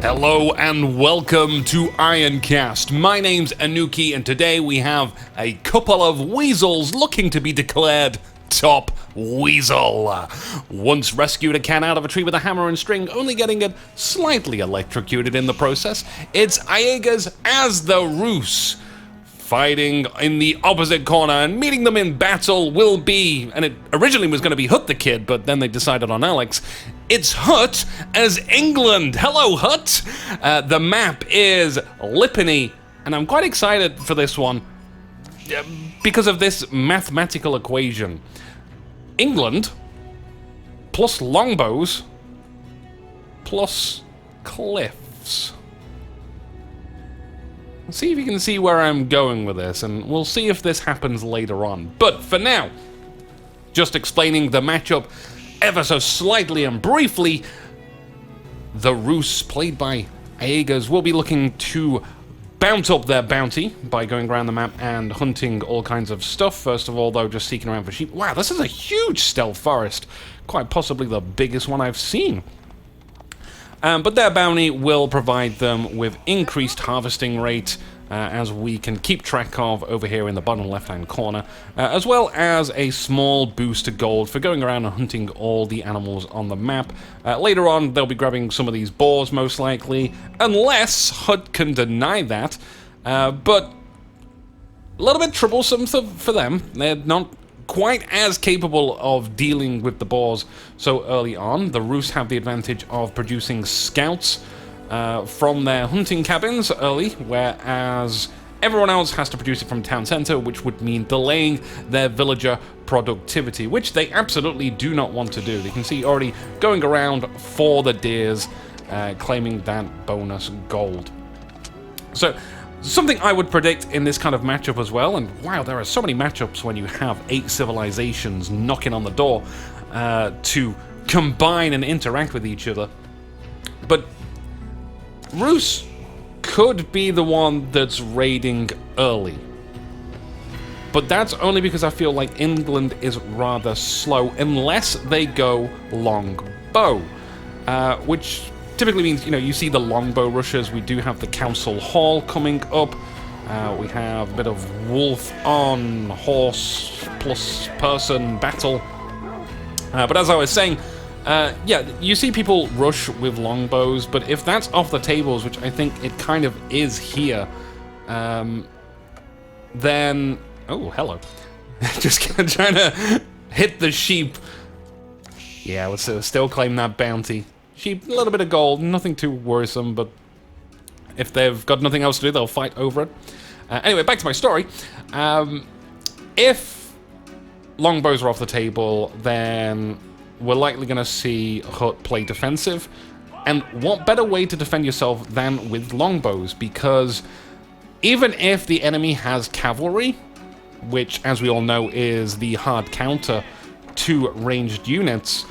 Hello and welcome to Ironcast. My name's Anuki and today we have a couple of weasels looking to be declared top weasel. Once rescued a cat out of a tree with a hammer and string, only getting it slightly electrocuted in the process, it's Aiguz as the RUS. Fighting in the opposite corner and meeting them in battle will be, and it originally was going to be HuT the kid, but then they decided on Alex. It's HuT as England. Hello, HuT. The map is Lipany, and I'm quite excited for this one because of this mathematical equation. England plus longbows plus cliffs. See if you can see where I'm going with this, and we'll see if this happens later on. But for now, just explaining the matchup ever so slightly and briefly, the RUS, played by Aiguz, will be looking to bounce up their bounty by going around the map and hunting all kinds of stuff. First of all, though, just seeking around for sheep. Wow, this is a huge stealth forest. Quite possibly the biggest one I've seen. But their bounty will provide them with increased harvesting rate, as we can keep track of over here in the bottom left-hand corner, as well as a small boost to gold for going around and hunting all the animals on the map. Later on, they'll be grabbing some of these boars, most likely, unless HuT can deny that. But a little bit troublesome for them. They're not quite as capable of dealing with the boars so early on. The RUS have the advantage of producing scouts from their hunting cabins early, whereas everyone else has to produce it from town center, which would mean delaying their villager productivity, which they absolutely do not want to do. You can see already going around for the deers, claiming that bonus gold. So something I would predict in this kind of matchup as well, and wow, there are so many matchups when you have 8 civilizations knocking on the door to combine and interact with each other. But RUS could be the one that's raiding early. But that's only because I feel like England is rather slow unless they go longbow, which typically means, you know, you see the longbow rushers. We do have the council hall coming up. We have a bit of wolf on horse plus person battle. But as I was saying, yeah, you see people rush with longbows, but if that's off the tables, which I think it kind of is here, then... Oh, hello. Just trying to hit the sheep. Yeah, let's still claim that bounty. Sheep, a little bit of gold, nothing too worrisome, but if they've got nothing else to do, they'll fight over it. Anyway, back to my story. If longbows are off the table, then we're likely going to see HuT play defensive. And what better way to defend yourself than with longbows? Because even if the enemy has cavalry, which, as we all know, is the hard counter to ranged units,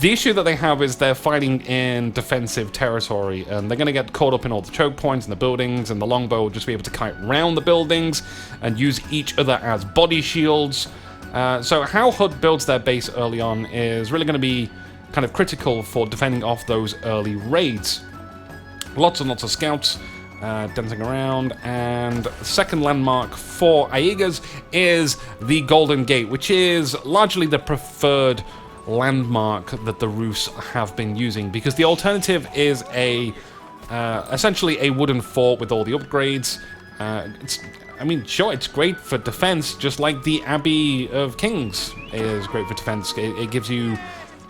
the issue that they have is they're fighting in defensive territory, and they're going to get caught up in all the choke points and the buildings, and the longbow will just be able to kite around the buildings and use each other as body shields. So how HuT builds their base early on is really going to be kind of critical for defending off those early raids. Lots and lots of scouts dancing around, and the second landmark for Aiguz is the Golden Gate, which is largely the preferred landmark that the RUS have been using, because the alternative is essentially a wooden fort with all the upgrades. I mean, sure, it's great for defense, just like the Abbey of Kings is great for defense. It gives you,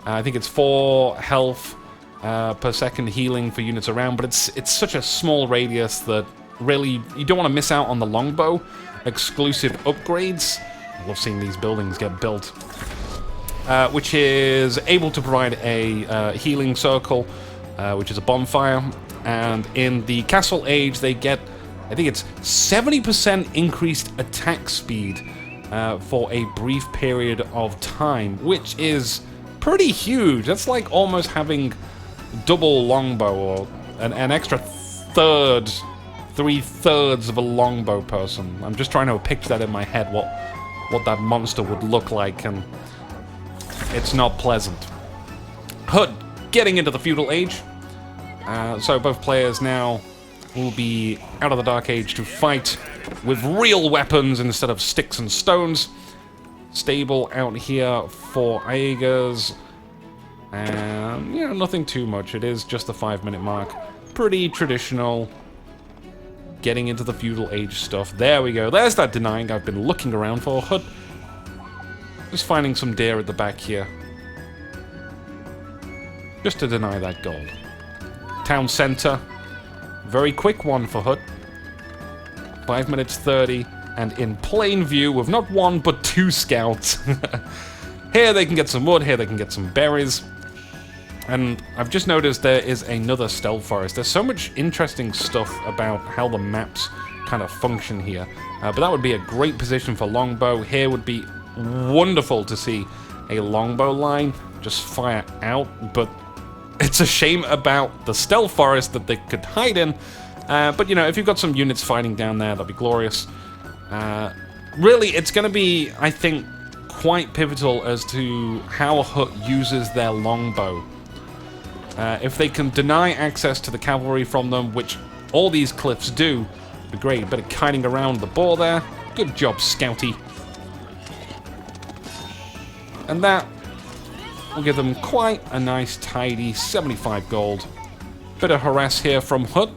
I think it's 4 health per second healing for units around, but it's such a small radius that really you don't want to miss out on the longbow exclusive upgrades. I love seeing these buildings get built. Which is able to provide a healing circle, which is a bonfire, and in the Castle Age they get, I think it's 70% increased attack speed for a brief period of time, which is pretty huge. That's like almost having double longbow, or an extra 3/3 of a longbow person. I'm just trying to picture that in my head, what that monster would look like, and it's not pleasant. HuT getting into the feudal age. So both players now will be out of the Dark Age to fight with real weapons instead of sticks and stones. Stable out here for Aiguz. And, you know, nothing too much. It is just the 5-minute mark. Pretty traditional. Getting into the feudal age stuff. There we go. There's that denying I've been looking around for. HuT. Just finding some deer at the back here. Just to deny that gold. Town center. Very quick one for HuT. 5 minutes 30. And in plain view with not one but 2 scouts. Here they can get some wood. Here they can get some berries. And I've just noticed there is another stealth forest. There's so much interesting stuff about how the maps kind of function here. But that would be a great position for longbow. Here would be wonderful to see a longbow line just fire out. But it's a shame about the stealth forest that they could hide in. But, you know, if you've got some units fighting down there, that'd be glorious. Really, it's going to be, I think, quite pivotal as to how HuT uses their longbow. If they can deny access to the cavalry from them, which all these cliffs do, it'd be great. A bit of kiting around the ball there. Good job, Scouty. And that will give them quite a nice, tidy 75 gold. Bit of harass here from HuT.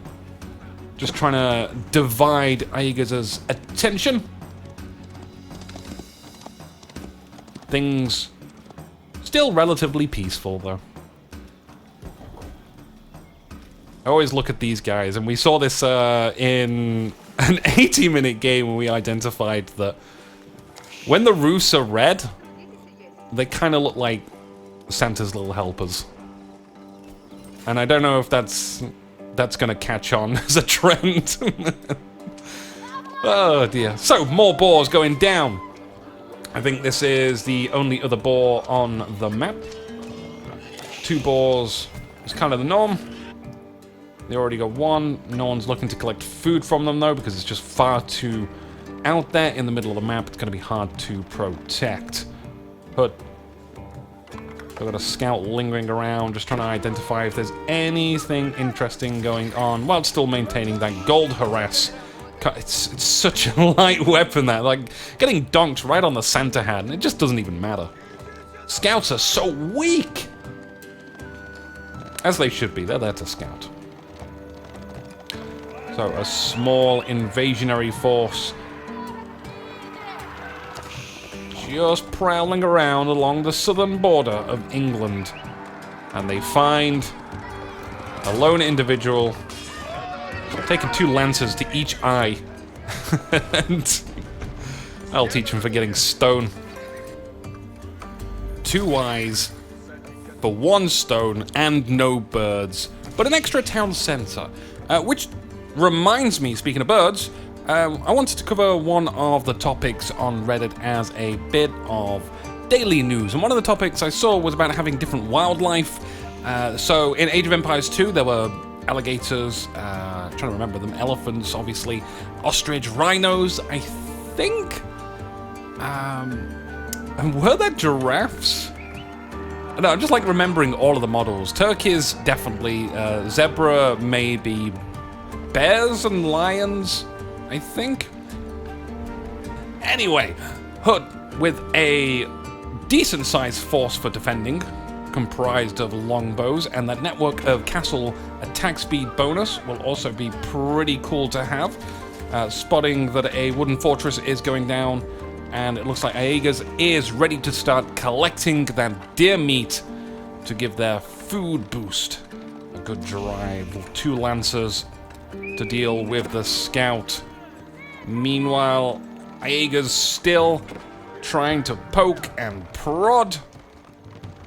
Just trying to divide Aiguz's attention. Things still relatively peaceful, though. I always look at these guys, and we saw this in an 80-minute game when we identified that when the RUS are red, they kind of look like Santa's little helpers. And I don't know if that's going to catch on as a trend. Oh dear. So, more boars going down. I think this is the only other boar on the map. 2 boars is kind of the norm. They already got 1. No one's looking to collect food from them, though, because it's just far too out there in the middle of the map. It's going to be hard to protect. But I've got a scout lingering around, just trying to identify if there's anything interesting going on, while still maintaining that gold harass. It's such a light weapon, that. Like, getting donked right on the Santa hat, and it just doesn't even matter. Scouts are so weak! As they should be. They're there to scout. So, a small invasionary force just prowling around along the southern border of England. And they find a lone individual taking 2 lances to each eye. And I'll teach him for getting stone. 2 eyes for 1 stone and no birds. But an extra town centre, which reminds me, speaking of birds, I wanted to cover one of the topics on Reddit as a bit of daily news. And one of the topics I saw was about having different wildlife. So in Age of Empires 2, there were alligators, I'm trying to remember them, elephants, obviously, ostrich, rhinos, I think. And were there giraffes? No, I'm just like remembering all of the models. Turkeys, definitely. Zebra, maybe. Bears and lions, I think. Anyway, HuT with a decent-sized force for defending, comprised of longbows, and that network of castle attack speed bonus will also be pretty cool to have. Spotting that a wooden fortress is going down, and it looks like Aiguz is ready to start collecting that deer meat to give their food boost a good drive. With 2 lancers to deal with the scout. Meanwhile, Aiguz still trying to poke and prod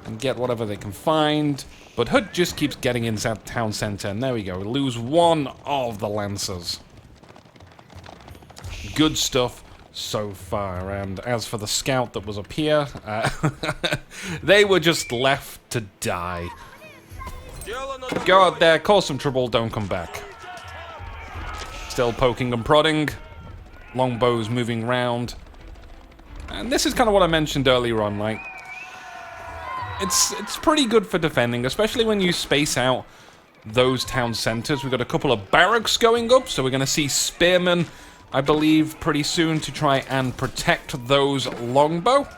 and get whatever they can find. But HuT just keeps getting inside the town center, and there we go. We lose 1 of the lancers. Good stuff so far. And as for the scout that was up here, they were just left to die. Go out there, cause some trouble, don't come back. Still poking and prodding. Longbows moving around. And this is kind of what I mentioned earlier on, like, it's pretty good for defending, especially when you space out those town centers. We've got a couple of barracks going up, so we're going to see spearmen, I believe, pretty soon to try and protect those longbow.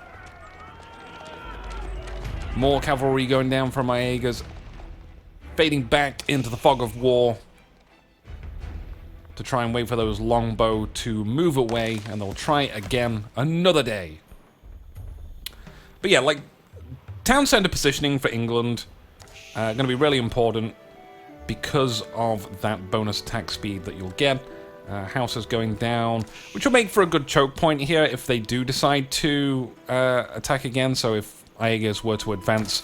More cavalry going down from Aiguz, fading back into the fog of war to try and wait for those longbow to move away, and they'll try again another day. But yeah, like, town center positioning for England, going to be really important because of that bonus attack speed that you'll get. Houses going down, which will make for a good choke point here if they do decide to attack again. So if Aiguz were to advance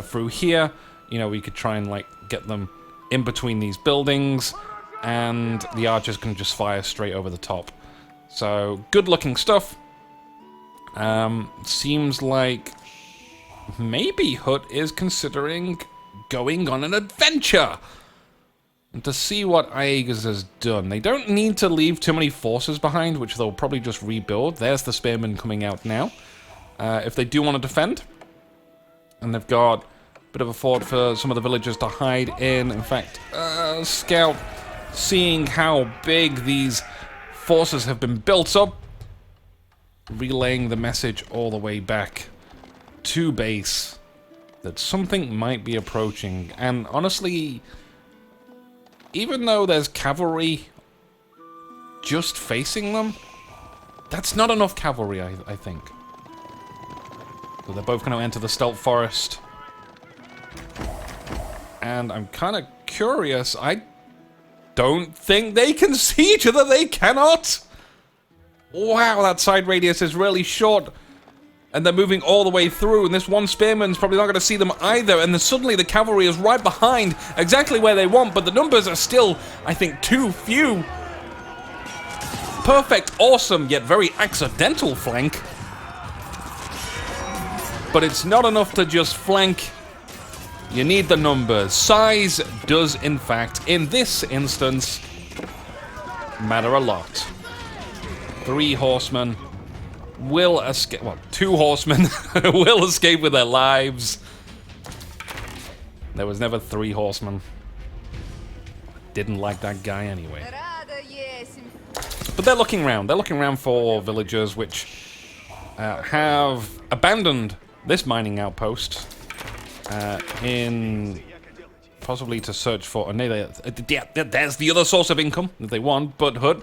through here, you know, we could try and like get them in between these buildings, and the archers can just fire straight over the top. So good looking stuff. Seems like maybe HuT is considering going on an adventure and to see what Aiguz has done. They don't need to leave too many forces behind, which they'll probably just rebuild. There's the spearmen coming out now. If they do want to defend, and they've got a bit of a fort for some of the villagers to hide in. In fact, Scout, seeing how big these forces have been built up, relaying the message all the way back to base that something might be approaching. And honestly, even though there's cavalry just facing them, that's not enough cavalry, I think. So they're both going to enter the stealth forest. And I'm kind of curious. I don't think they can see each other. They cannot. Wow, that side radius is really short. And they're moving all the way through, and this one spearman's probably not going to see them either, and then suddenly the cavalry is right behind, exactly where they want, but the numbers are still, I think, too few. Perfect, awesome, yet very accidental flank. But it's not enough to just flank. You need the numbers. Size does, in fact, in this instance, matter a lot. 3 horsemen will escape. Well, 2 horsemen will escape with their lives. There was never 3 horsemen. Didn't like that guy anyway. But they're looking around. They're looking around for villagers which have abandoned this mining outpost in possibly to search for another. Yeah, there's the other source of income that they want. But HuT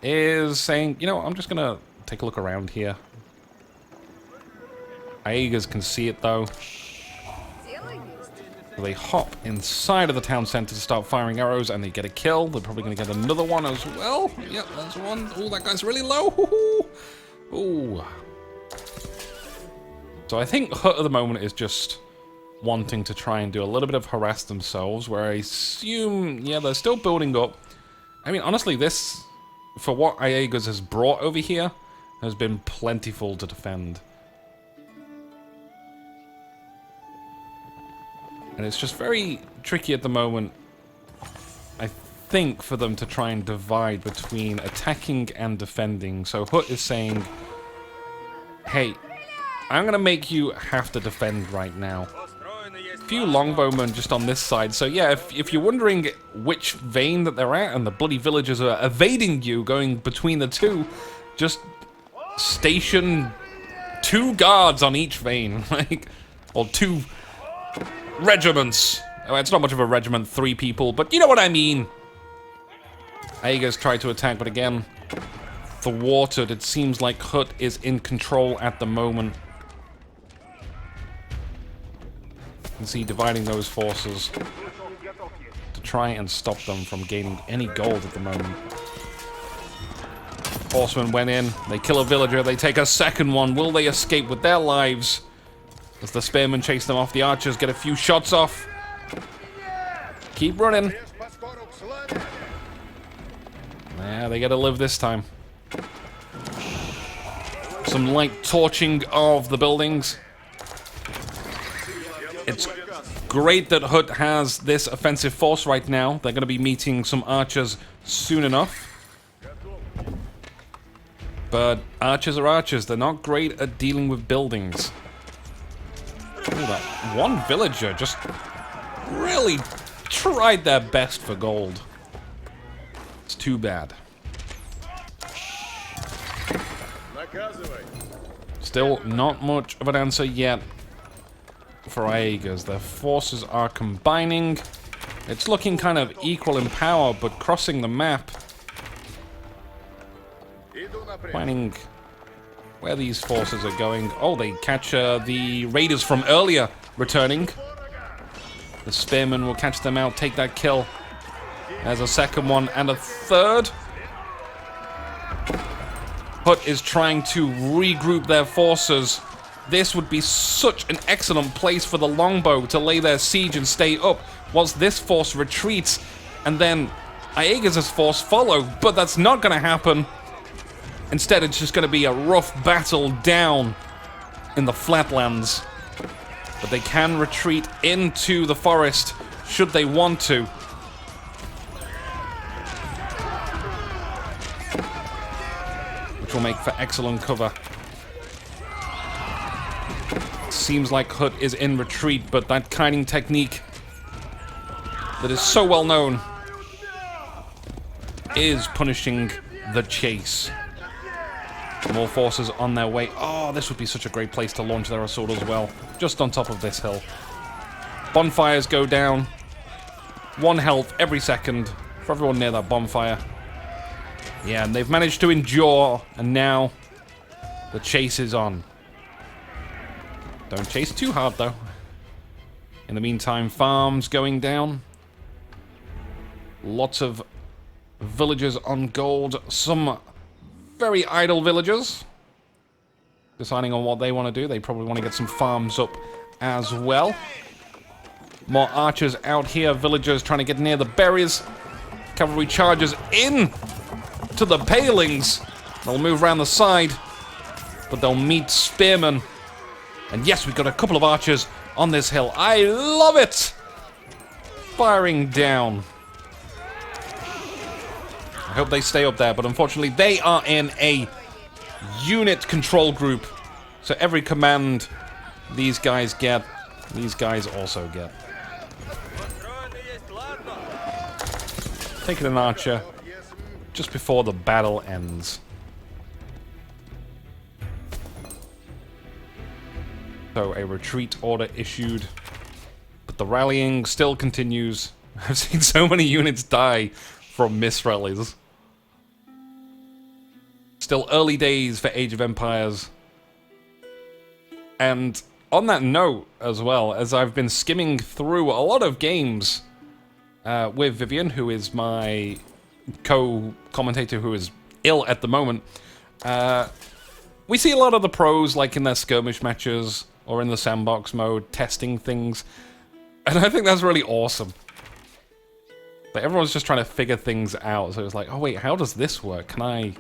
is saying, you know, I'm just gonna take a look around here. Aiguz can see it though. So they hop inside of the town center to start firing arrows, and they get a kill. They're probably gonna get another one as well. Yep, that's one. Oh, that guy's really low. Ooh. So I think HuT at the moment is just wanting to try and do a little bit of harass themselves, where I assume, yeah, they're still building up. I mean, honestly, this, for what Aiguz has brought over here, has been plentiful to defend. And it's just very tricky at the moment, I think, for them to try and divide between attacking and defending. So HuT is saying, hey, I'm going to make you have to defend right now. A few longbowmen just on this side. So yeah, if you're wondering which vein that they're at and the bloody villagers are evading you going between the two, just station 2 guards on each vein. Like, or 2 regiments. Oh, it's not much of a regiment, 3 people, but you know what I mean. Aiguz tried to attack, but again, thwarted. It seems like HuT is in control at the moment. You can see dividing those forces to try and stop them from gaining any gold at the moment. Horsemen went in, they kill a villager, they take a second one. Will they escape with their lives? As the spearmen chase them off, the archers get a few shots off. Keep running. Yeah, they gotta live this time. Some light torching of the buildings. It's great that HuT has this offensive force right now. They're going to be meeting some archers soon enough. But archers are archers. They're not great at dealing with buildings. Ooh, that one villager just really tried their best for gold. It's too bad. Still not much of an answer yet for Aiguz. Their forces are combining. It's looking kind of equal in power, but crossing the map. Finding where these forces are going. Oh, they catch the raiders from earlier returning. The spearmen will catch them out, take that kill. There's a second one and a third. HuT is trying to regroup their forces. This would be such an excellent place for the longbow to lay their siege and stay up, whilst this force retreats, and then Aiguz's force follow, but that's not going to happen. Instead, it's just going to be a rough battle down in the flatlands. But they can retreat into the forest, should they want to. Which will make for excellent cover. Seems like HuT is in retreat, but that kiting technique that is so well known is punishing the chase. More forces on their way. Oh, this would be such a great place to launch their assault as well. Just on top of this hill. Bonfires go down. 1 health every second for everyone near that bonfire. Yeah, and they've managed to endure, and now the chase is on. Don't chase too hard, though. In the meantime, farms going down. Lots of villagers on gold. Some very idle villagers. Deciding on what they want to do. They probably want to get some farms up as well. More archers out here. Villagers trying to get near the berries. Cavalry charges in to the palings. They'll move around the side, but they'll meet spearmen. And yes, we've got a couple of archers on this hill. I love it! Firing down. I hope they stay up there, but unfortunately they are in a unit control group. So every command these guys get, these guys also get. Taking an archer just before the battle ends. So a retreat order issued, but the rallying still continues. I've seen so many units die from misrallies. Still early days for Age of Empires. And on that note as well, as I've been skimming through a lot of games with Vivian, who is my co-commentator who is ill at the moment, we see a lot of the pros, like in their skirmish matches or in the sandbox mode, testing things. And I think that's really awesome. Like, everyone's just trying to figure things out. So it's like, oh wait, how does this work? Can I...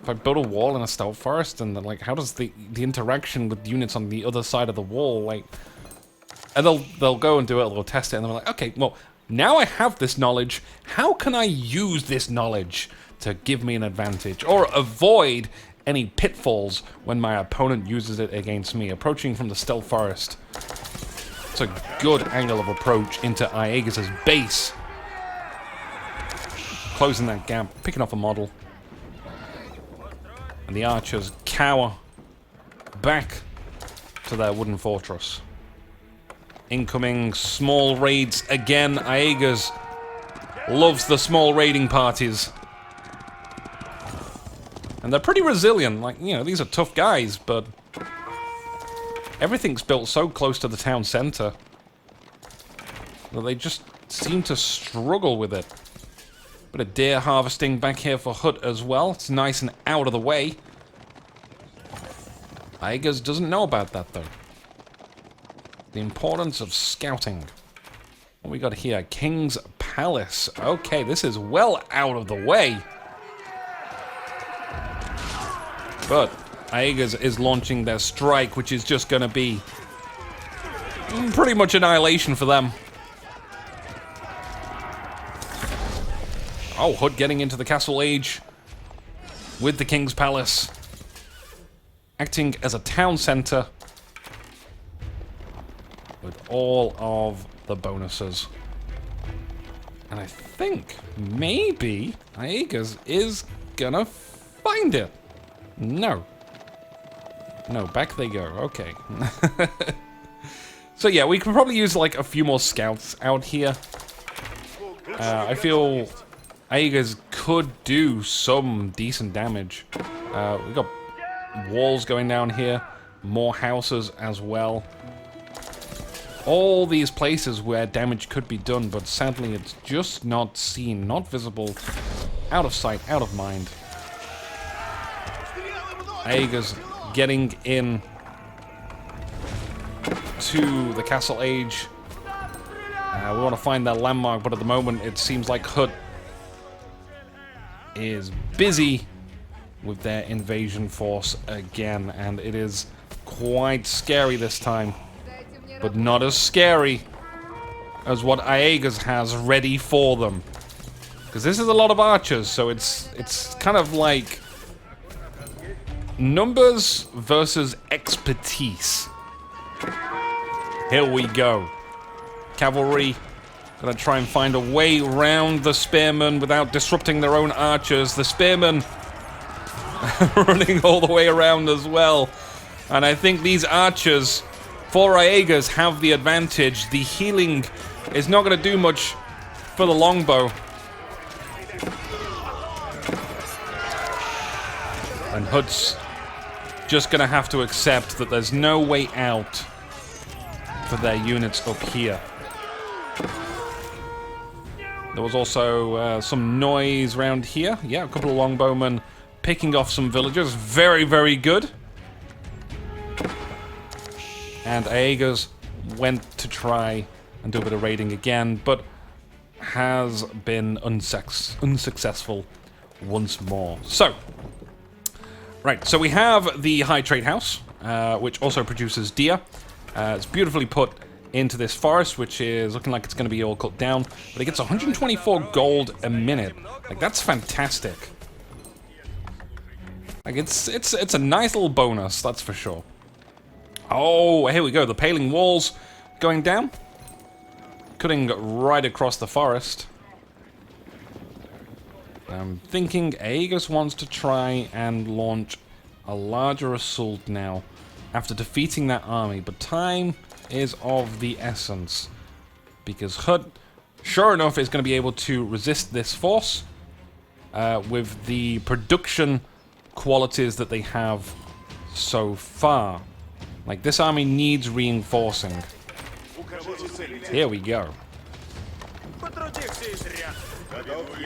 If I build a wall in a stealth forest, and then, like, how does the interaction with units on the other side of the wall, like... And they'll go and do it, they'll test it, and they're like, okay, well, now I have this knowledge, how can I use this knowledge to give me an advantage? Or avoid any pitfalls when my opponent uses it against me, approaching from the stealth forest. It's a good angle of approach into Aiguz's base. Closing that gap, picking off a model. And the archers cower back to their wooden fortress. Incoming small raids again. Aiguz loves the small raiding parties. And they're pretty resilient. Like, you know, these are tough guys, but everything's built so close to the town center that they just seem to struggle with it. Bit of deer harvesting back here for HuT as well. It's nice and out of the way. Aiguz doesn't know about that, though. The importance of scouting. What we got here? King's Palace. Okay, this is well out of the way. But Aiguz is launching their strike, which is just going to be pretty much annihilation for them. Oh, HuT getting into the castle age with the King's Palace. Acting as a town center. with all of the bonuses. And I think maybe Aiguz is gonna find it. No. No, back they go. Okay. So yeah, we can probably use like a few more scouts out here. I feel Aiguz could do some decent damage. We've got walls going down here, more houses as well. All these places where damage could be done, but sadly it's just not seen, not visible, out of sight, out of mind. Aiguz getting in to the Castle Age. We want to find that landmark, but at the moment it seems like HuT is busy with their invasion force again, and it is quite scary this time, but not as scary as what Aiguz has ready for them, because this is a lot of archers, so it's kind of like numbers versus expertise. Here we go. Cavalry gonna try and find a way around the spearmen without disrupting their own archers. The spearmen running all the way around as well. And I think these archers, for Aiguz, have the advantage. The healing is not gonna do much for the longbow. And HuT's just gonna have to accept that there's no way out for their units up here. There was also some noise around here. Yeah, a couple of longbowmen picking off some villagers. Very, very good. And Aiguz went to try and do a bit of raiding again, but has been unsuccessful once more. So, right, so we have the High Trade House, which also produces deer. It's beautifully put into this forest, which is looking like it's going to be all cut down, but it gets 124 gold a minute. Like, that's fantastic. Like, it's a nice little bonus, that's for sure. Oh, here we go, the paling walls going down, cutting right across the forest. I'm thinking Aiguz wants to try and launch a larger assault now after defeating that army, but time is of the essence, because HuT, sure enough, is going to be able to resist this force with the production qualities that they have so far. Like, this army needs reinforcing. Here we go.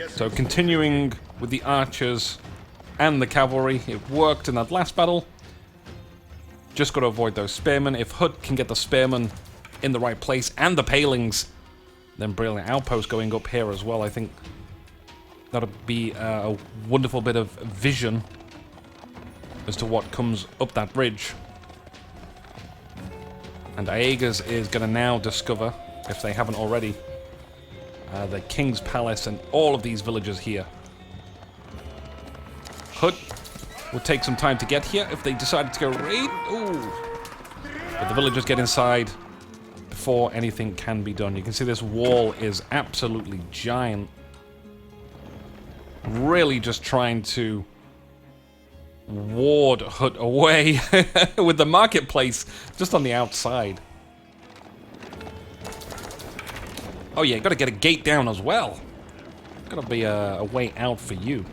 So continuing with the archers and the cavalry, it worked in that last battle. Just got to avoid those spearmen. If HuT can get the spearmen in the right place and the palings, then brilliant. Outpost going up here as well. I think that'll be a wonderful bit of vision as to what comes up that ridge. And Aiguz is going to now discover, if they haven't already, the King's Palace and all of these villages here. HuT would take some time to get here if they decided to go raid. Ooh. But the villagers get inside before anything can be done. You can see this wall is absolutely giant. Really just trying to ward HuT away with the marketplace just on the outside. Oh yeah, gotta get a gate down as well. Gotta be a way out for you.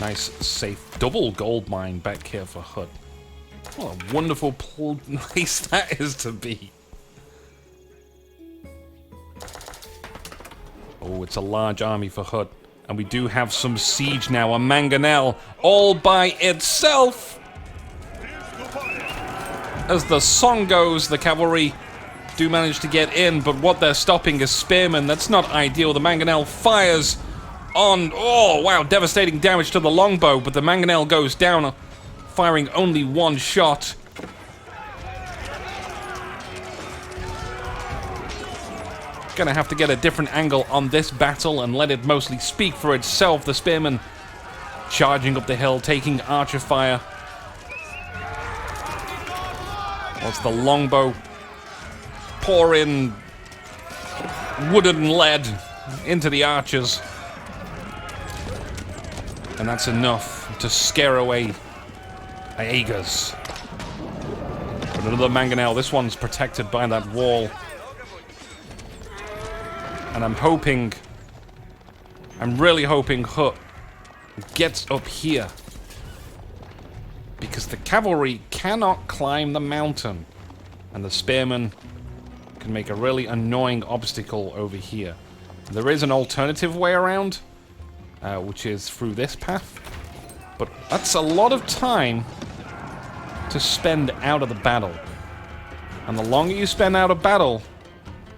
Nice, safe double gold mine back here for HuT. What a wonderful place that is to be. Oh, it's a large army for HuT. And we do have some siege now. A mangonel all by itself. As the song goes, the cavalry do manage to get in, but what they're stopping is spearmen. That's not ideal. The mangonel fires on... Oh, wow, devastating damage to the longbow, but the mangonel goes down, firing only one shot. Gonna have to get a different angle on this battle and let it mostly speak for itself. The spearmen charging up the hill, taking archer fire. Whilst the longbow pour in wood and lead into the archers. And that's enough to scare away Aiguz. But another mangonel. This one's protected by that wall. And I'm really hoping HuT gets up here. Because the cavalry cannot climb the mountain. And the spearmen can make a really annoying obstacle over here. There is an alternative way around, which is through this path. But that's a lot of time to spend out of the battle. And the longer you spend out of battle,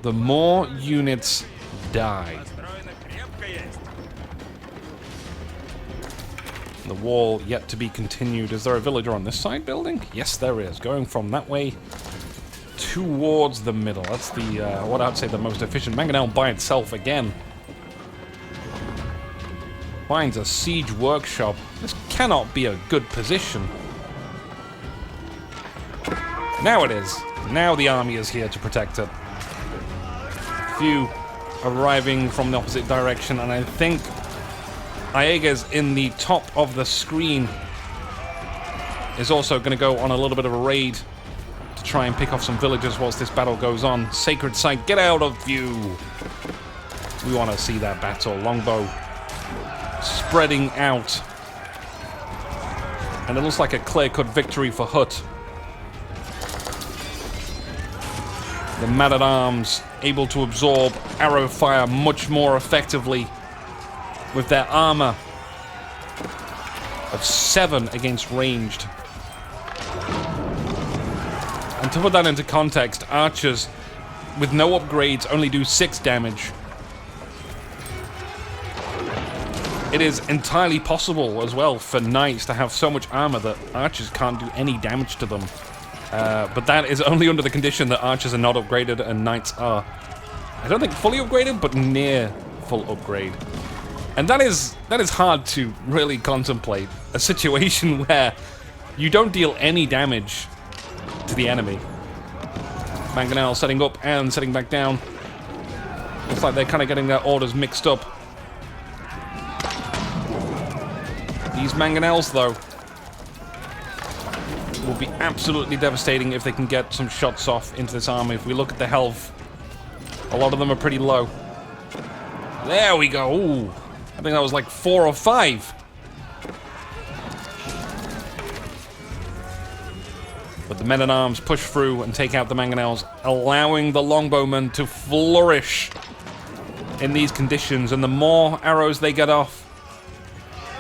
the more units die. The wall yet to be continued. Is there a villager on this side building? Yes, there is. Going from that way towards the middle. That's the, what I'd say the most efficient. Mangonel by itself again. Finds a siege workshop. This cannot be a good position. Now it is. Now the army is here to protect it. Few arriving from the opposite direction, and I think Aiguz in the top of the screen is also going to go on a little bit of a raid to try and pick off some villagers whilst this battle goes on. Sacred Site, get out of view! We want to see that battle. Longbow spreading out. And it looks like a clear-cut victory for HuT. The man-at-arms able to absorb arrow fire much more effectively with their armor of 7 against ranged. And to put that into context, archers with no upgrades only do 6 damage. It is entirely possible as well for knights to have so much armor that archers can't do any damage to them. But that is only under the condition that archers are not upgraded and knights are. I don't think fully upgraded, but near full upgrade. And that is hard to really contemplate. A situation where you don't deal any damage to the enemy. Mangonel setting up and setting back down. Looks like they're kind of getting their orders mixed up. These mangonels, though, will be absolutely devastating if they can get some shots off into this army. If we look at the health, a lot of them are pretty low. There we go. Ooh. I think that was like 4 or 5. But the men-at-arms push through and take out the mangonels, allowing the longbowmen to flourish in these conditions. And the more arrows they get off,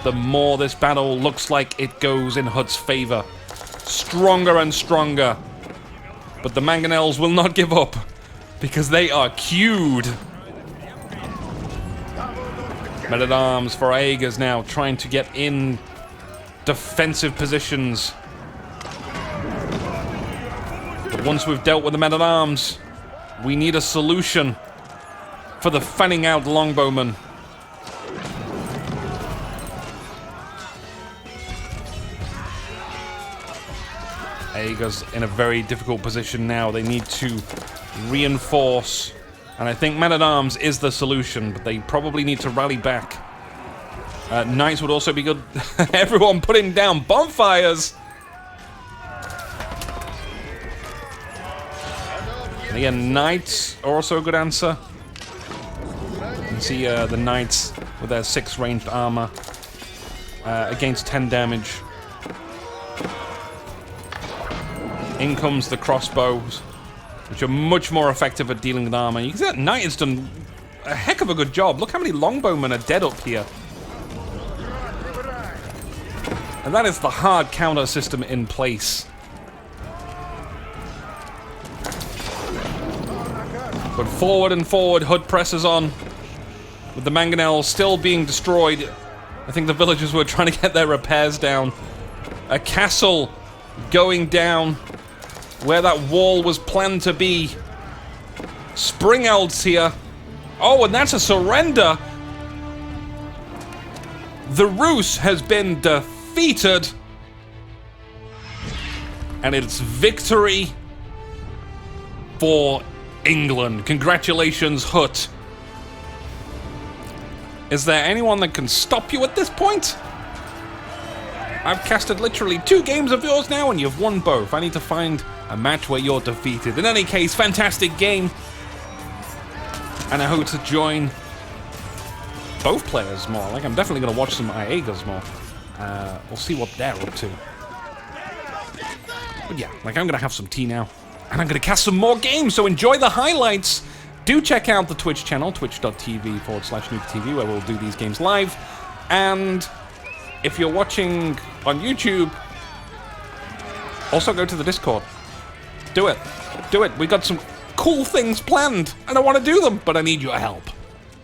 the more this battle looks like it goes in HuT's favor. Stronger and stronger. But the mangonels will not give up, because they are queued. Men-at-arms for Aiguz now, trying to get in defensive positions. But once we've dealt with the men-at-arms, we need a solution for the fanning out longbowmen. Aiguz in a very difficult position now. They need to reinforce. And I think men-at-arms is the solution, but they probably need to rally back. Knights would also be good. Everyone putting down bonfires! And again, knights are also a good answer. You can see the knights with their 6 ranged armor against 10 damage. In comes the crossbows, which are much more effective at dealing with armor. You can see that knight has done a heck of a good job. Look how many longbowmen are dead up here. And that is the hard counter system in place. But forward and forward, HuT presses on. With the mangonels still being destroyed. I think the villagers were trying to get their repairs down. A castle going down where that wall was planned to be. Springeld's here. Oh, and that's a surrender. The RUS has been defeated. And it's victory for England. Congratulations, HuT. Is there anyone that can stop you at this point? I've casted literally 2 games of yours now, and you've won both. I need to find a match where you're defeated. In any case, fantastic game. And I hope to join both players more. Like, I'm definitely going to watch some Aiguz more. We'll see what they're up to. But yeah, like, I'm going to have some tea now. And I'm going to cast some more games, so enjoy the highlights. Do check out the Twitch channel, twitch.tv/NukeTV, where we'll do these games live. And if you're watching on YouTube, also go to the Discord. Do it. Do it. We got some cool things planned, and I want to do them, but I need your help.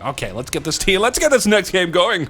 Okay, let's get this tea. Let's get this next game going.